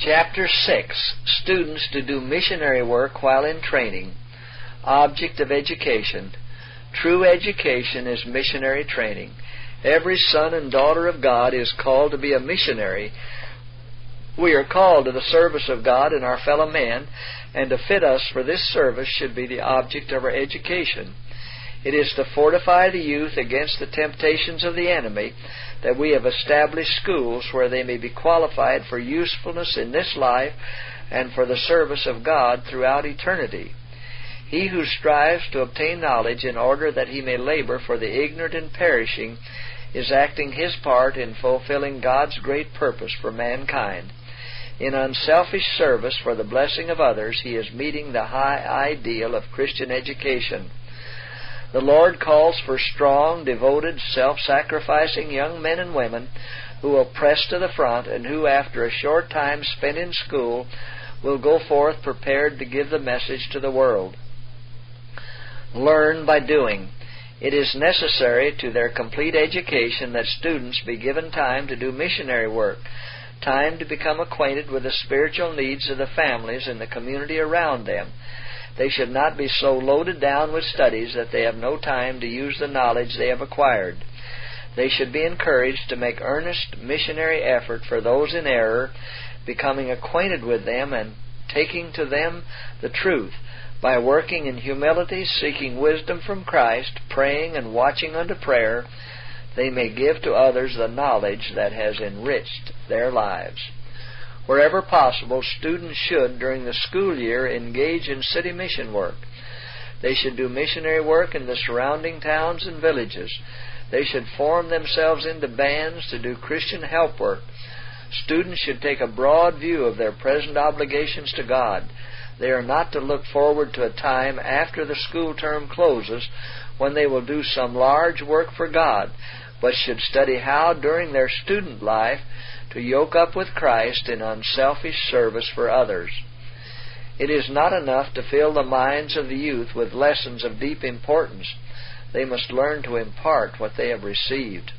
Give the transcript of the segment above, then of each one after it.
Chapter 6. Students to do missionary work while in training. Object of education. True education is missionary training. Every son and daughter of God is called to be a missionary. We are called to the service of God and our fellow men, and to fit us for this service should be the object of our education. It is to fortify the youth against the temptations of the enemy that we have established schools where they may be qualified for usefulness in this life and for the service of God throughout eternity. He who strives to obtain knowledge in order that he may labor for the ignorant and perishing is acting his part in fulfilling God's great purpose for mankind. In unselfish service for the blessing of others, he is meeting the high ideal of Christian education. The Lord calls for strong, devoted, self-sacrificing young men and women who will press to the front and who, after a short time spent in school, will go forth prepared to give the message to the world. Learn by doing. It is necessary to their complete education that students be given time to do missionary work, time to become acquainted with the spiritual needs of the families and the community around them. They should not be so loaded down with studies that they have no time to use the knowledge they have acquired. They should be encouraged to make earnest missionary effort for those in error, becoming acquainted with them and taking to them the truth, by working in humility, seeking wisdom from Christ, praying and watching unto prayer. They may give to others the knowledge that has enriched their lives. Wherever possible, students should, during the school year, engage in city mission work. They should do missionary work in the surrounding towns and villages. They should form themselves into bands to do Christian help work. Students should take a broad view of their present obligations to God. They are not to look forward to a time after the school term closes when they will do some large work for God, but should study how, during their student life, to yoke up with Christ in unselfish service for others. It is not enough to fill the minds of the youth with lessons of deep importance. They must learn to impart what they have received.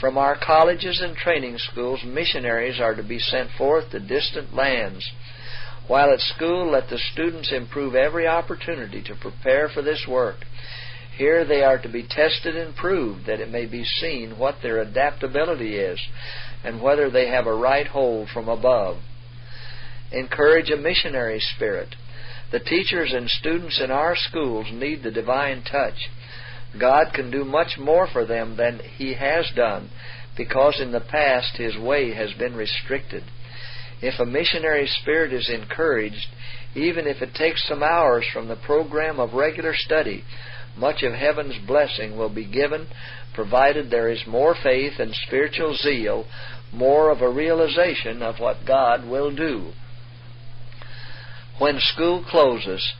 From our colleges and training schools, missionaries are to be sent forth to distant lands. While at school, let the students improve every opportunity to prepare for this work. Here they are to be tested and proved, that it may be seen what their adaptability is and whether they have a right hold from above. Encourage a missionary spirit. The teachers and students in our schools need the divine touch. God can do much more for them than He has done, because in the past His way has been restricted. If a missionary spirit is encouraged, even if it takes some hours from the program of regular study, much of heaven's blessing will be given, provided there is more faith and spiritual zeal, more of a realization of what God will do. When school closes,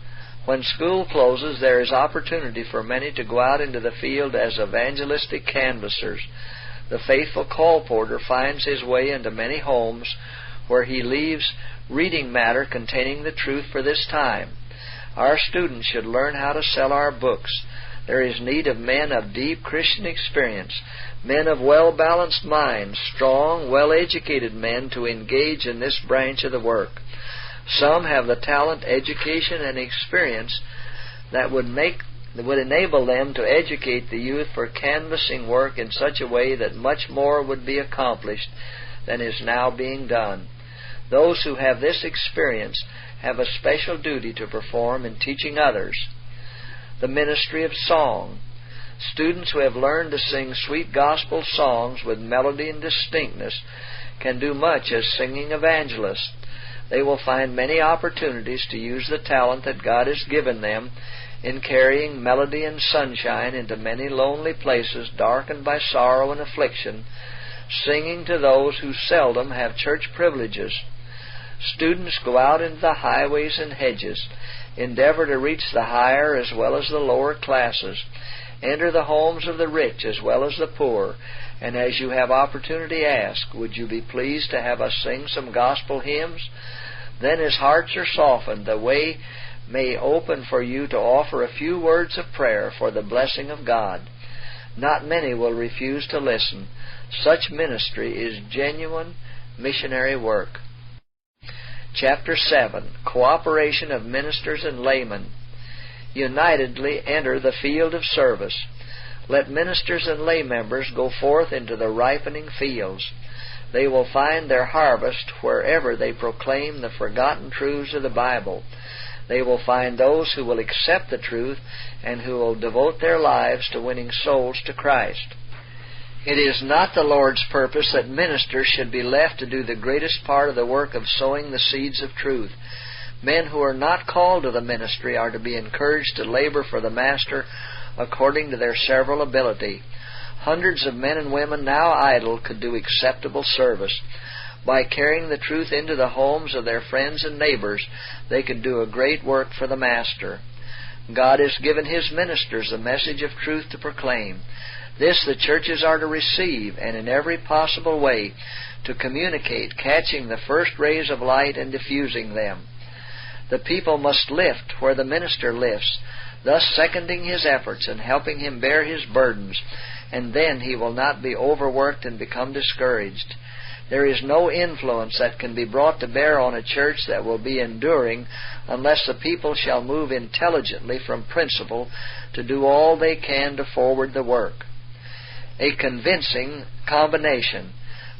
there is opportunity for many to go out into the field as evangelistic canvassers. The faithful colporteur finds his way into many homes where he leaves reading matter containing the truth for this time. Our students should learn how to sell our books. There is need of men of deep Christian experience, men of well-balanced minds, strong, well-educated men to engage in this branch of the work. Some have the talent, education, and experience that would enable them to educate the youth for canvassing work in such a way that much more would be accomplished than is now being done. Those who have this experience have a special duty to perform in teaching others. The ministry of song. Students who have learned to sing sweet gospel songs with melody and distinctness can do much as singing evangelists. They will find many opportunities to use the talent that God has given them in carrying melody and sunshine into many lonely places darkened by sorrow and affliction, singing to those who seldom have church privileges. Students go out into the highways and hedges, endeavor to reach the higher as well as the lower classes, enter the homes of the rich as well as the poor, and as you have opportunity ask, would you be pleased to have us sing some gospel hymns? Then as hearts are softened, the way may open for you to offer a few words of prayer for the blessing of God. Not many will refuse to listen. Such ministry is genuine missionary work. Chapter 7. Cooperation of Ministers and Laymen. Unitedly enter the field of service. Let ministers and lay members go forth into the ripening fields. They will find their harvest wherever they proclaim the forgotten truths of the Bible. They will find those who will accept the truth and who will devote their lives to winning souls to Christ. It is not the Lord's purpose that ministers should be left to do the greatest part of the work of sowing the seeds of truth. Men who are not called to the ministry are to be encouraged to labor for the Master according to their several ability. Hundreds of men and women now idle could do acceptable service. By carrying the truth into the homes of their friends and neighbors, they could do a great work for the Master. God has given His ministers the message of truth to proclaim. This the churches are to receive, and in every possible way to communicate, catching the first rays of light and diffusing them. The people must lift where the minister lifts, thus seconding his efforts and helping him bear his burdens, and then he will not be overworked and become discouraged. There is no influence that can be brought to bear on a church that will be enduring unless the people shall move intelligently from principle to do all they can to forward the work. A convincing combination.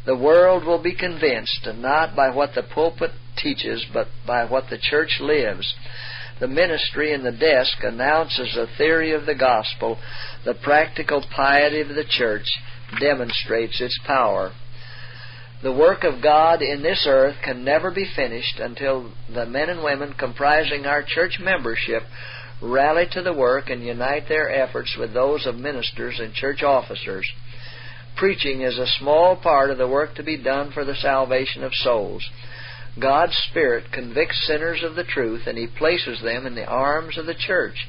The world will be convinced, not by what the pulpit teaches, but by what the church lives. The ministry in the desk announces the theory of the gospel. The practical piety of the church demonstrates its power. The work of God in this earth can never be finished until the men and women comprising our church membership rally to the work and unite their efforts with those of ministers and church officers. Preaching is a small part of the work to be done for the salvation of souls. God's Spirit convicts sinners of the truth, and He places them in the arms of the church.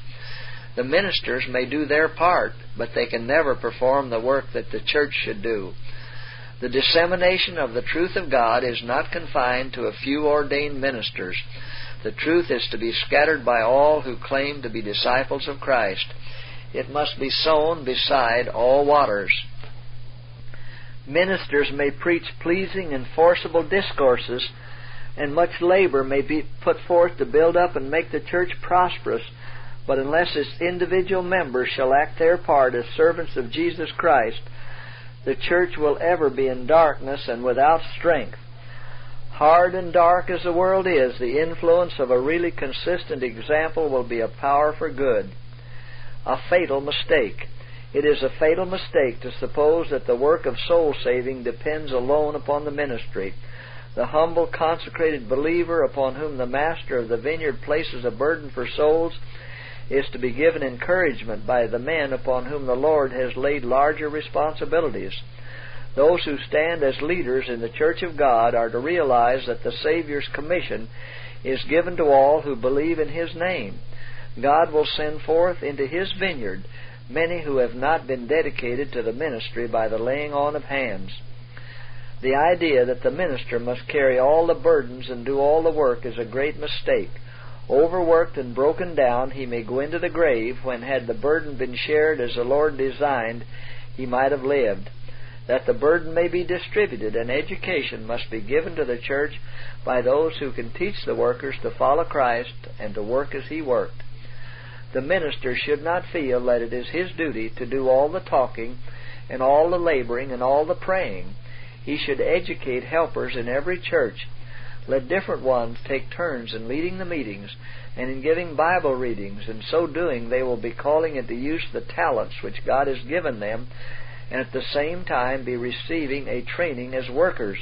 The ministers may do their part, but they can never perform the work that the church should do. The dissemination of the truth of God is not confined to a few ordained ministers. The truth is to be scattered by all who claim to be disciples of Christ. It must be sown beside all waters. Ministers may preach pleasing and forcible discourses, and much labor may be put forth to build up and make the church prosperous, but unless its individual members shall act their part as servants of Jesus Christ, the church will ever be in darkness and without strength. Hard and dark as the world is, the influence of a really consistent example will be a power for good. A fatal mistake. It is a fatal mistake to suppose that the work of soul saving depends alone upon the ministry. The humble, consecrated believer upon whom the Master of the vineyard places a burden for souls is to be given encouragement by the men upon whom the Lord has laid larger responsibilities. Those who stand as leaders in the Church of God are to realize that the Savior's commission is given to all who believe in His name. God will send forth into His vineyard many who have not been dedicated to the ministry by the laying on of hands. The idea that the minister must carry all the burdens and do all the work is a great mistake. Overworked and broken down, he may go into the grave when, had the burden been shared as the Lord designed, he might have lived. That the burden may be distributed, and education must be given to the church by those who can teach the workers to follow Christ and to work as He worked. The minister should not feel that it is his duty to do all the talking and all the laboring and all the praying. He should educate helpers in every church. Let different ones take turns in leading the meetings and in giving Bible readings. In so doing, they will be calling into use the talents which God has given them, and at the same time be receiving a training as workers.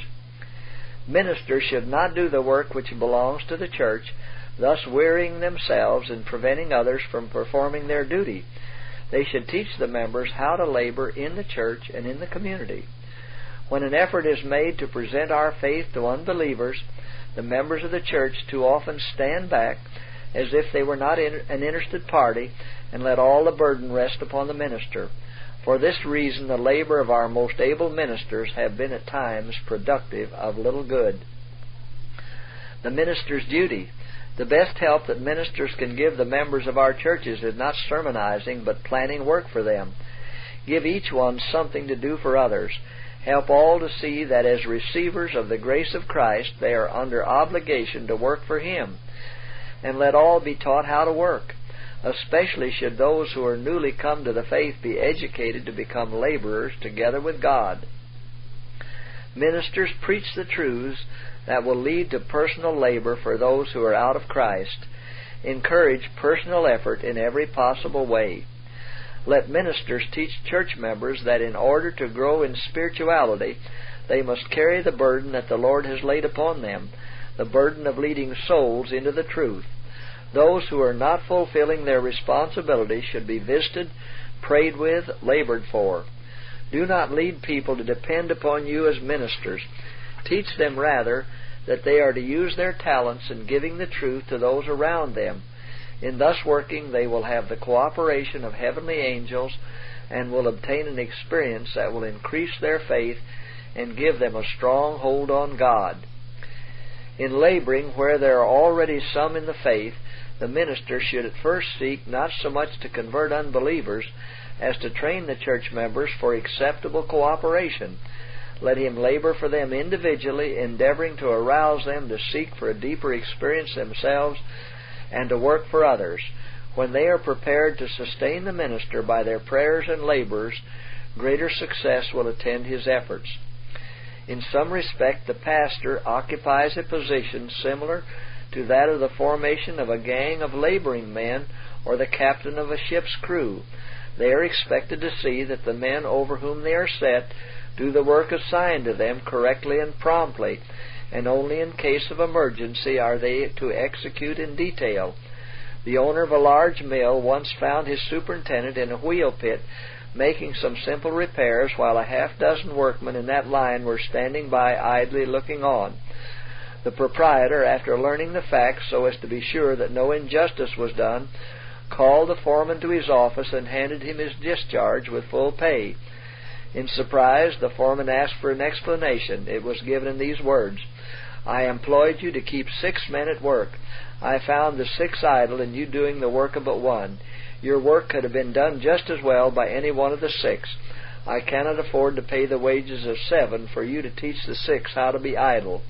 Ministers should not do the work which belongs to the church, thus wearying themselves and preventing others from performing their duty. They should teach the members how to labor in the church and in the community. When an effort is made to present our faith to unbelievers, the members of the church too often stand back as if they were not an interested party and let all the burden rest upon the minister. For this reason, the labor of our most able ministers have been at times productive of little good. The minister's duty. The best help that ministers can give the members of our churches is not sermonizing, but planning work for them. Give each one something to do for others. Help all to see that as receivers of the grace of Christ, they are under obligation to work for Him. And let all be taught how to work. Especially should those who are newly come to the faith be educated to become laborers together with God. Ministers preach the truths that will lead to personal labor for those who are out of Christ. Encourage personal effort in every possible way. Let ministers teach church members that in order to grow in spirituality, they must carry the burden that the Lord has laid upon them, the burden of leading souls into the truth. Those who are not fulfilling their responsibility should be visited, prayed with, labored for. Do not lead people to depend upon you as ministers. Teach them rather that they are to use their talents in giving the truth to those around them. In thus working, they will have the cooperation of heavenly angels and will obtain an experience that will increase their faith and give them a strong hold on God. In laboring where there are already some in the faith, the minister should at first seek not so much to convert unbelievers as to train the church members for acceptable cooperation. Let him labor for them individually, endeavoring to arouse them to seek for a deeper experience themselves and to work for others. When they are prepared to sustain the minister by their prayers and labors, greater success will attend his efforts. In some respect, the pastor occupies a position similar to that of the formation of a gang of laboring men or the captain of a ship's crew. They are expected to see that the men over whom they are set do the work assigned to them correctly and promptly, and only in case of emergency are they to execute in detail. The owner of a large mill once found his superintendent in a wheel pit making some simple repairs while a half-dozen workmen in that line were standing by idly looking on. The proprietor, after learning the facts so as to be sure that no injustice was done, called the foreman to his office and handed him his discharge with full pay. In surprise, the foreman asked for an explanation. It was given in these words: "I employed you to keep 6 men at work. I found the 6 idle and you doing the work of but 1. Your work could have been done just as well by any one of the 6. I cannot afford to pay the wages of 7 for you to teach the 6 how to be idle."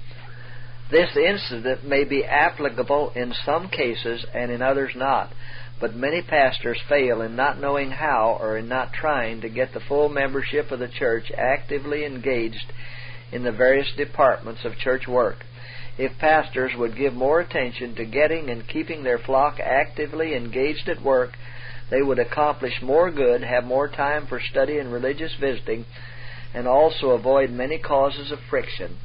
This incident may be applicable in some cases and in others not, but many pastors fail in not knowing how or in not trying to get the full membership of the church actively engaged in the various departments of church work. If pastors would give more attention to getting and keeping their flock actively engaged at work, they would accomplish more good, have more time for study and religious visiting, and also avoid many causes of friction.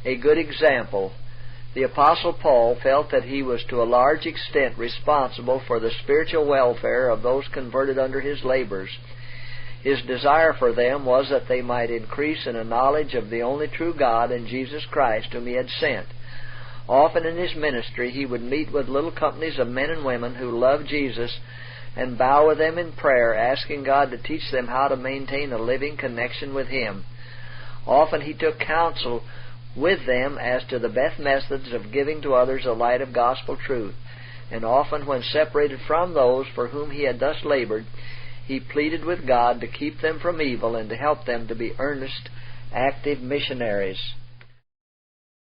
A good example: the Apostle Paul felt that he was to a large extent responsible for the spiritual welfare of those converted under his labors. His desire for them was that they might increase in a knowledge of the only true God and Jesus Christ whom he had sent. Often in his ministry he would meet with little companies of men and women who loved Jesus and bow with them in prayer, asking God to teach them how to maintain a living connection with Him. Often he took counsel with them as to the best methods of giving to others the light of gospel truth, and often when separated from those for whom he had thus labored, he pleaded with God to keep them from evil and to help them to be earnest, active missionaries.